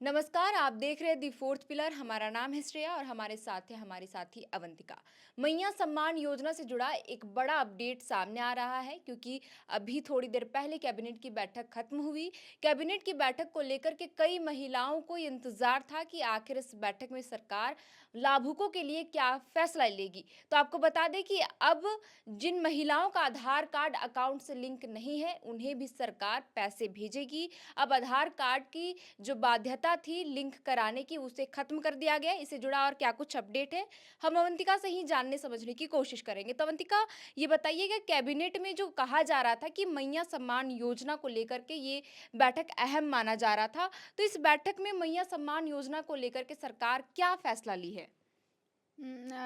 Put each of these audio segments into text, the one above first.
नमस्कार, आप देख रहे हैं दी फोर्थ पिलर। हमारा नाम है श्रेया और हमारे साथ है हमारी साथी अवंतिका। मैया सम्मान योजना से जुड़ा एक बड़ा अपडेट सामने आ रहा है क्योंकि अभी थोड़ी देर पहले कैबिनेट की बैठक खत्म हुई। कैबिनेट की बैठक को लेकर के कई महिलाओं को ये इंतजार था कि आखिर इस बैठक में सरकार लाभुकों के लिए क्या फैसला लेगी। तो आपको बता दें कि अब जिन महिलाओं का आधार कार्ड अकाउंट से लिंक नहीं है, उन्हें भी सरकार पैसे भेजेगी। अब आधार कार्ड की जो बाध्यता थी लिंक कराने की, उसे खत्म कर दिया गया है। इससे जुड़ा और क्या कुछ अपडेट है, हम अवंतिका से ही जानने समझने की कोशिश करेंगे। तो अवंतिका, ये बताइएगा, कैबिनेट में जो कहा जा रहा था कि मैया सम्मान योजना को लेकर के ये बैठक अहम माना जा रहा था, तो इस बैठक में मैया सम्मान योजना को लेकर के सरकार क्या फैसला ली है?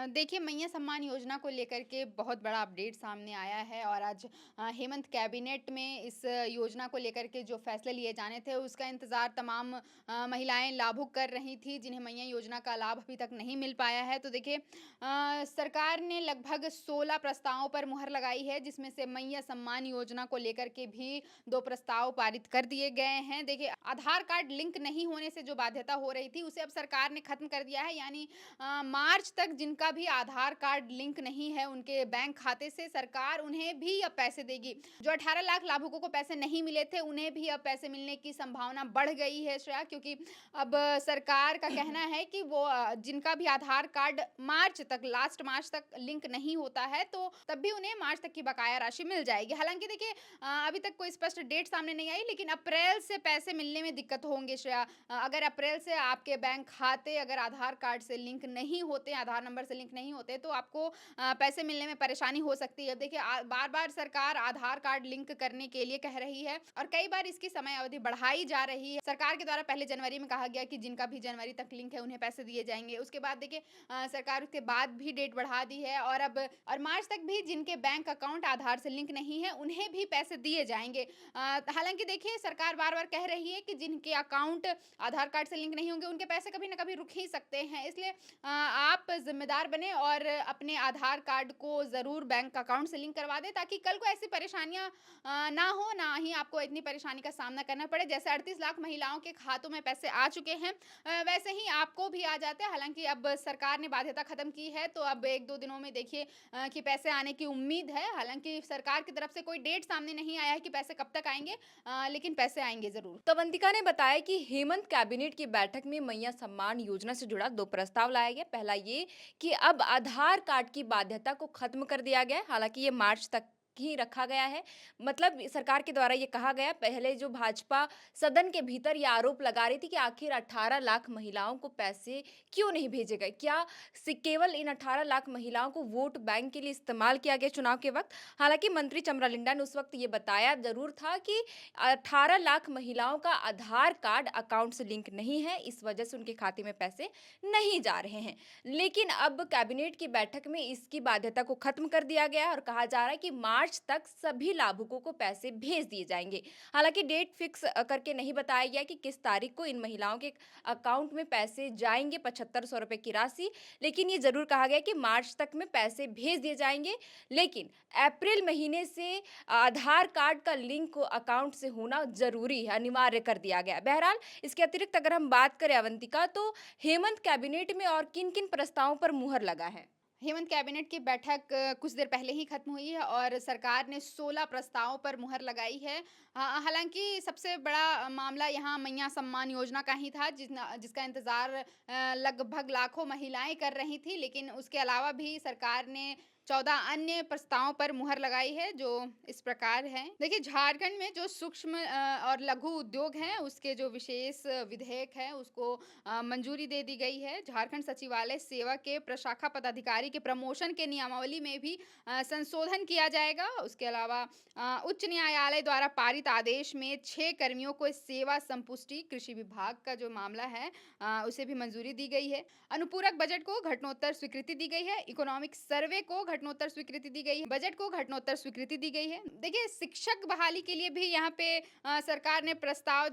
देखिए मैया सम्मान योजना को लेकर के बहुत बड़ा अपडेट सामने आया है और आज हेमंत कैबिनेट में इस योजना को लेकर के जो फैसले लिए जाने थे उसका इंतज़ार तमाम महिलाएं लाभुक कर रही थी जिन्हें मैया योजना का लाभ अभी तक नहीं मिल पाया है। तो देखिए सरकार ने लगभग 16 प्रस्तावों पर मुहर लगाई है जिसमें से मैया सम्मान योजना को लेकर के भी 2 प्रस्ताव पारित कर दिए गए हैं। देखिए आधार कार्ड लिंक नहीं होने से जो बाध्यता हो रही थी उसे अब सरकार ने खत्म कर दिया है, यानी मार्च तक जिनका भी आधार कार्ड लिंक नहीं है उनके बैंक खाते से सरकार उन्हें भी अब पैसे देगी। जो 18 लाख लाभुकों को पैसे नहीं मिले थे उन्हें भी अब पैसे मिलने की संभावना बढ़ गई है श्रेया, क्योंकि अब सरकार का कहना है कि वो जिनका भी आधार कार्ड मार्च तक, लास्ट मार्च तक लिंक नहीं होता है तो तब भी उन्हें मार्च तक की बकाया राशि मिल जाएगी। हालांकि देखिए अभी तक कोई स्पष्ट डेट सामने नहीं आई, लेकिन अप्रैल से पैसे मिलने में दिक्कत होंगे श्रेया। अगर अप्रैल से आपके बैंक खाते अगर आधार कार्ड से लिंक नहीं होते, आधार नंबर से लिंक नहीं होते तो आपको पैसे मिलने में परेशानी हो सकती है। देखिए बार-बार सरकार आधार कार्ड लिंक करने के लिए कह रही है और कई बार इसकी समय अवधि बढ़ाई जा रही है। सरकार के द्वारा पहले जनवरी में कहा गया कि जिनका भी जनवरी तक लिंक है उन्हें पैसे दिए जाएँगे। उसके बाद देखिए सरकार उसके बाद भी डेट बढ़ा दी है और अब और मार्च तक भी जिनके बैंक अकाउंट आधार से लिंक नहीं है उन्हें भी पैसे दिए जाएँगे। हालाँकि देखिए सरकार बार-बार कह रही है कि जिनके अकाउंट आधार कार्ड से लिंक नहीं होंगे उनके पैसे कभी न कभी रुक ही सकते हैं। इसलिए आप ज़िम्मेदार बने और अपने आधार कार्ड को ज़रूर बैंक अकाउंट से लिंक करवा दें ताकि कल को ऐसी परेशानियाँ ना हो, ना ही आपको इतनी परेशानी का सामना करना पड़े। जैसे 38 लाख महिलाओं के खातों में पैसे आ चुके हैं, वैसे ही आपको भी आ जाते हैं। हालाँकि अब सरकार ने बाध्यता खत्म की है तो अब 1-2 दिनों में देखिए कि पैसे आने की उम्मीद है। हालाँकि सरकार की तरफ से कोई डेट सामने नहीं आया है कि पैसे कब तक आएँगे, लेकिन पैसे आएँगे ज़रूर। तो अवंतिका ने बताया कि हेमंत कैबिनेट की बैठक में मैया सम्मान योजना से जुड़ा दो प्रस्ताव लाया गया। पहला ये कि अब आधार कार्ड की बाध्यता को खत्म कर दिया गया है। हालांकि ये मार्च तक ही रखा गया है। मतलब सरकार के द्वारा ये कहा गया, पहले जो भाजपा सदन के भीतर ये आरोप लगा रही थी कि आखिर 18 लाख महिलाओं को पैसे क्यों नहीं भेजे गए, क्या केवल इन 18 लाख महिलाओं को वोट बैंक के लिए इस्तेमाल किया गया चुनाव के वक्त। हालांकि मंत्री चमरा लिंडा ने उस वक्त ये बताया जरूर था कि 18 लाख महिलाओं का आधार कार्ड अकाउंट से लिंक नहीं है, इस वजह से उनके खाते में पैसे नहीं जा रहे हैं। लेकिन अब कैबिनेट की बैठक में इसकी बाध्यता को खत्म कर दिया गया है और कहा जा रहा है कि मार्च तक सभी लाभुकों को पैसे भेज दिए जाएंगे। हालांकि डेट फिक्स करके नहीं बताया गया कि किस तारीख को इन महिलाओं के अकाउंट में पैसे जाएंगे, 7500 रुपए की राशि। लेकिन ये जरूर कहा गया कि मार्च तक में पैसे भेज दिए जाएंगे। लेकिन अप्रैल महीने से आधार कार्ड का लिंक अकाउंट से होना ज़रूरी है, अनिवार्य कर दिया गया है। बहरहाल इसके अतिरिक्त अगर हम बात करें अवंतिका, तो हेमंत कैबिनेट में और किन-किन प्रस्तावों पर मुहर लगा है? हेमंत कैबिनेट की बैठक कुछ देर पहले ही खत्म हुई है और सरकार ने 16 प्रस्तावों पर मुहर लगाई है। हालाँकि सबसे बड़ा मामला यहाँ मैया सम्मान योजना का ही था जिसका इंतज़ार लगभग लाखों महिलाएँ कर रही थी। लेकिन उसके अलावा भी सरकार ने 14 अन्य प्रस्तावों पर मुहर लगाई है जो इस प्रकार हैं। देखिए झारखंड में जो सूक्ष्म और लघु उद्योग हैं उसके जो विशेष विधेयक है उसको मंजूरी दे दी गई है। झारखंड सचिवालय सेवा के प्रशाखा पदाधिकारी के प्रमोशन के नियमावली में भी संशोधन किया जाएगा। उसके अलावा उच्च न्यायालय द्वारा पारित आदेश में 6 कर्मियों को सेवा संपुष्टि कृषि विभाग का जो मामला है उसे भी मंजूरी दी गई है। अनुपूरक बजट को घटनोत्तर स्वीकृति दी गई है। इकोनॉमिक सर्वे को घटनोत्तर स्वीकृति दी गई है, बजट को घटनोत्तर स्वीकृति दी गई है। देखिए, शिक्षक बहाली के लिए भी यहाँ पे सरकार ने प्रस्ताव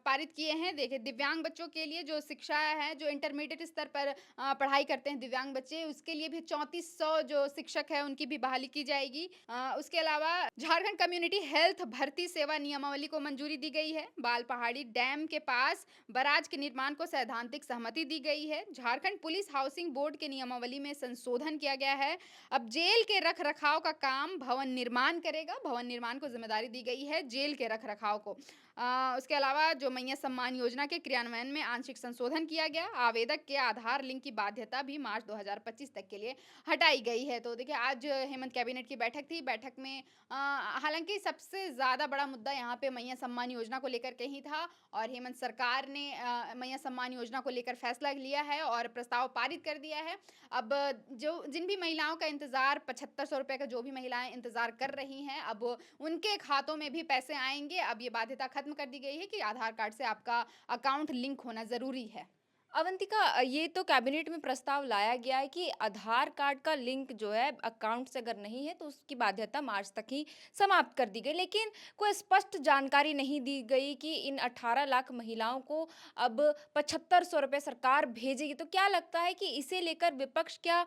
पारित किए हैं। देखिए, दिव्यांग बच्चों के लिए जो शिक्षा है, जो इंटरमीडिएट स्तर पर पढ़ाई करते हैं दिव्यांग बच्चे, उसके लिए भी 3400 जो शिक्षक है, उनकी भी बहाली की जाएगी। उसके अलावा झारखंड कम्युनिटी हेल्थ भर्ती सेवा नियमावली को मंजूरी दी गई है। बाल पहाड़ी डैम के पास बराज के निर्माण को सैद्धांतिक सहमति दी गई है। झारखंड पुलिस हाउसिंग बोर्ड के नियमावली में संशोधन किया गया है। अब जेल के रख-रखाव का काम भवन निर्माण करेगा। भवन निर्माण को जिम्मेदारी दी गई है जेल के रख-रखाव को। उसके अलावा जो मैया सम्मान योजना के क्रियान्वयन में आंशिक संशोधन किया गया। आवेदक के आधार लिंक की बाध्यता भी मार्च 2025 तक के लिए हटाई गई है। तो देखिए, आज हेमंत कैबिनेट की बैठक थी। बैठक में हालाँकि सबसे ज़्यादा बड़ा मुद्दा यहाँ पे मैया सम्मान योजना को लेकर के ही था और हेमंत सरकार ने मैया सम्मान योजना को लेकर फैसला लिया है और प्रस्ताव पारित कर दिया है। अब जो जिन भी महिलाओं का इंतज़ार 7500 रुपए का जो भी महिलाएँ इंतज़ार कर रही हैं, अब उनके खातों में भी पैसे आएँगे। अब ये बाध्यता खत्म कर दी गई है कि आधार कार्ड से आपका अकाउंट लिंक होना ज़रूरी है। अवंतिका, ये तो कैबिनेट में प्रस्ताव लाया गया है कि आधार कार्ड का लिंक जो है अकाउंट से अगर नहीं है तो उसकी बाध्यता मार्च तक ही समाप्त कर दी गई, लेकिन कोई स्पष्ट जानकारी नहीं दी गई कि इन 18 लाख महिलाओं को अब 7500 रुपये सरकार भेजेगी। तो क्या लगता है कि इसे लेकर विपक्ष क्या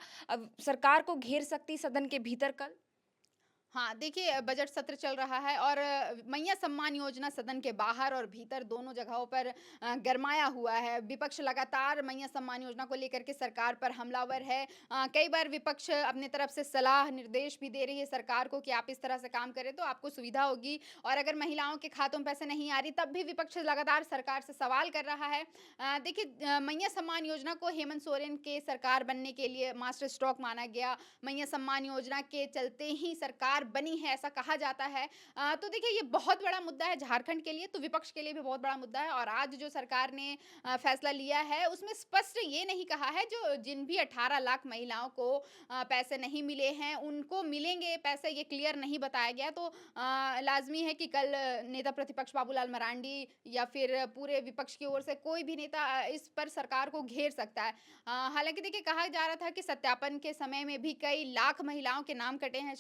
सरकार को घेर सकती सदन के भीतर कल? हाँ, देखिए, बजट सत्र चल रहा है और मैया सम्मान योजना सदन के बाहर और भीतर दोनों जगहों पर गरमाया हुआ है। विपक्ष लगातार मैया सम्मान योजना को लेकर के सरकार पर हमलावर है। कई बार विपक्ष अपनी तरफ से सलाह निर्देश भी दे रही है सरकार को कि आप इस तरह से काम करें तो आपको सुविधा होगी और अगर महिलाओं के खातों में पैसे नहीं आ रही तब भी विपक्ष लगातार सरकार से सवाल कर रहा है। देखिए, मैया सम्मान योजना को हेमंत सोरेन के सरकार बनने के लिए मास्टर स्ट्रोक माना गया। मैया सम्मान योजना के चलते ही सरकार बनी है, ऐसा कहा जाता है। तो देखिए, ये बहुत बड़ा मुद्दा है झारखंड के लिए, तो विपक्ष के लिए भी बहुत बड़ा मुद्दा है और आज जो सरकार ने फैसला लिया है उसमें स्पष्ट ये नहीं कहा है जो जिन भी 18 लाख महिलाओं को पैसे नहीं मिले हैं उनको मिलेंगे पैसे, ये क्लियर नहीं बताया गया। तो लाजमी है कि कल नेता प्रतिपक्ष बाबूलाल मरांडी या फिर पूरे विपक्ष की ओर से कोई भी नेता इस पर सरकार को घेर सकता है। हालांकि देखिए, कहा जा रहा था कि सत्यापन के समय में भी कई लाख महिलाओं के नाम कटे हैं।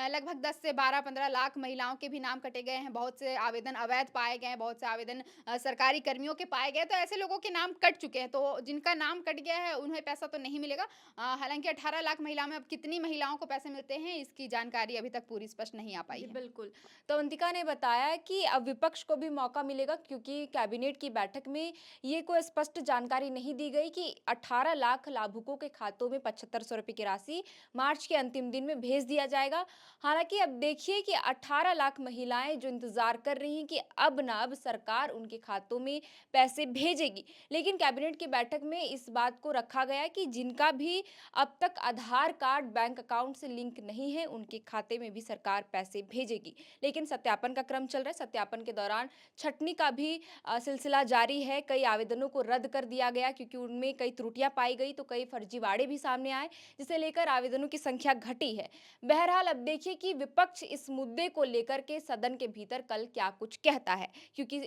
लगभग 10 से 12-15 लाख महिलाओं के भी नाम कटे गए हैं। बहुत से आवेदन अवैध पाए गए हैं, बहुत से आवेदन सरकारी कर्मियों के पाए गए। तो ऐसे लोगों के नाम कट चुके हैं। तो जिनका नाम कट गया है उन्हें पैसा तो नहीं मिलेगा। हालांकि 18 लाख महिलाओं में अब कितनी महिलाओं को पैसे मिलते हैं इसकी जानकारी अभी तक पूरी स्पष्ट नहीं आ पाई जी, है। बिल्कुल। तो अवंतिका ने बताया कि अब विपक्ष को भी मौका मिलेगा क्योंकि कैबिनेट की बैठक में ये कोई स्पष्ट जानकारी नहीं दी गई कि 18 लाख लाभुकों के खातों में 7500 रुपए की राशि मार्च के अंतिम दिन में भेज दिया जाएगा। हालाँकि अब देखिए कि 18 लाख महिलाएँ जो इंतज़ार कर रही हैं कि अब ना अब सरकार उनके खातों में पैसे भेजेगी। लेकिन कैबिनेट की बैठक में इस बात को रखा गया कि जिनका भी अब तक आधार कार्ड बैंक अकाउंट से लिंक नहीं है, उनके खाते में भी सरकार पैसे भेजेगी। लेकिन सत्यापन का क्रम चल रहा है। सत्यापन के दौरान छँटनी का भी सिलसिला जारी है। कई आवेदनों को रद्द कर दिया गया क्योंकि उनमें कई त्रुटियाँ पाई गई, तो कई फर्जीवाड़े भी सामने आए, जिसे लेकर आवेदनों की संख्या घटी है। बहरहाल अब देखिए कि विपक्ष इस मुद्दे को लेकर के सदन के भीतर कल क्या कुछ कहता है, क्योंकि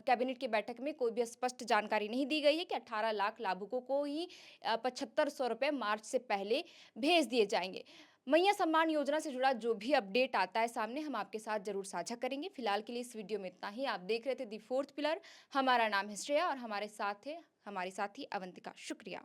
कैबिनेट की बैठक में कोई भी स्पष्ट जानकारी नहीं दी गई है कि 18 लाख लाभुकों को ही 7500 रुपए मार्च से पहले भेज दिए जाएँगे। मैया सम्मान योजना से जुड़ा जो भी अपडेट आता है सामने, हम आपके साथ ज़रूर साझा करेंगे। फिलहाल के लिए इस वीडियो में इतना ही। आप देख रहे थे दी फोर्थ पिलर। हमारा नाम है श्रेया और हमारे साथ है हमारी साथी अवंतिका। शुक्रिया।